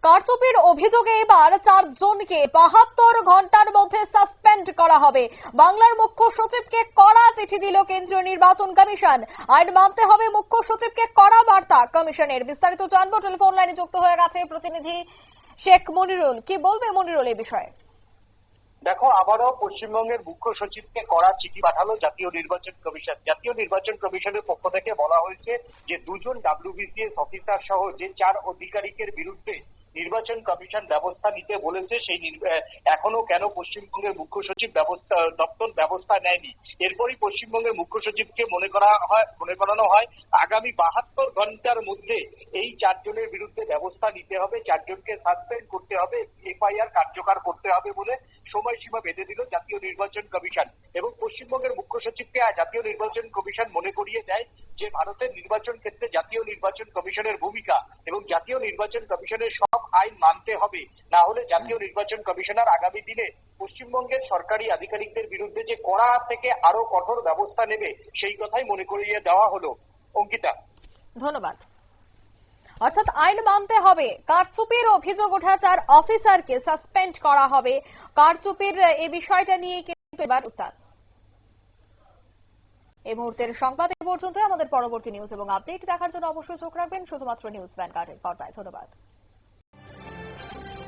কারচুপির অভিযোগে এবার ৪ জনকে ৭২ ঘন্টার মধ্যে সাসপেন্ড করা হবে। বাংলার মুখ্য সচিবকে কড়া চিঠি দিল কেন্দ্রীয় নির্বাচন কমিশন। আইন মানতে হবে মুখ্য সচিবকে কড়া বার্তা কমিশনের। বিস্তারিত জানবো, টেলিফোন লাইনে যুক্ত হয়ে গেছে প্রতিনিধি শেখ মনিরুল। কি বলবে মনিরুল এই বিষয়ে? দেখো, আবারও পশ্চিমবঙ্গের মুখ্য সচিবকে কড়া চিঠি পাঠালো জাতীয় নির্বাচন কমিশন। জাতীয় নির্বাচন কমিশনের পক্ষ থেকে বলা হয়েছে যে 2 জন WBCS অফিসার সহ যে 4 আধিকারিকের বিরুদ্ধে নির্বাচন কমিশন ব্যবস্থা নিতে বলেছে, সেই এখনো কেন পশ্চিমবঙ্গের মুখ্য সচিব দপ্তর ব্যবস্থা নেয়নি। এরপরই পশ্চিমবঙ্গের মুখ্য সচিবকে মনে করানো হয় আগামী 72 ঘন্টার মধ্যে এই 4 জনের বিরুদ্ধে ব্যবস্থা নিতে হবে, 4 জনকে সাসপেন্ড করতে হবে, FIR কার্যকর করতে হবে বলে সময়সীমা বেঁধে দিল জাতীয় নির্বাচন কমিশন। এবং পশ্চিমবঙ্গের মুখ্য সচিবকে জাতীয় নির্বাচন কমিশন মনে করিয়ে দেয় যে ভারতের নির্বাচন ক্ষেত্রে জাতীয় নির্বাচন কমিশনের ভূমিকা এবং জাতীয় নির্বাচন কমিশনের সব আইন মানতে হবে, না হলে জাতীয় নির্বাচন কমিশনার আগামী দিনে পশ্চিমবঙ্গের সরকারি আধিকারিকদের বিরুদ্ধে যে কড়া থেকে আরো কঠোর ব্যবস্থা নেবে সেই কথাই মনে করিয়ে দেওয়া হলো। অঙ্কিতা, ধন্যবাদ। অর্থাৎ আইন মানতে হবে, কারচুপির অভিযোগ ওঠা 4 অফিসারকে সাসপেন্ড করা হবে। কারচুপির এই বিষয়টা নিয়ে কিন্তু এবার উত্তাল। এই মুহূর্তের সংবাদ এ পর্যন্ত। আমাদের পরবর্তী নিউজ এবং আপডেট দেখার জন্য অবশ্যই চোখ রাখবেন শুধুমাত্র নিউজ ভ্যানগার্ডের পর্দায়। ধন্যবাদ।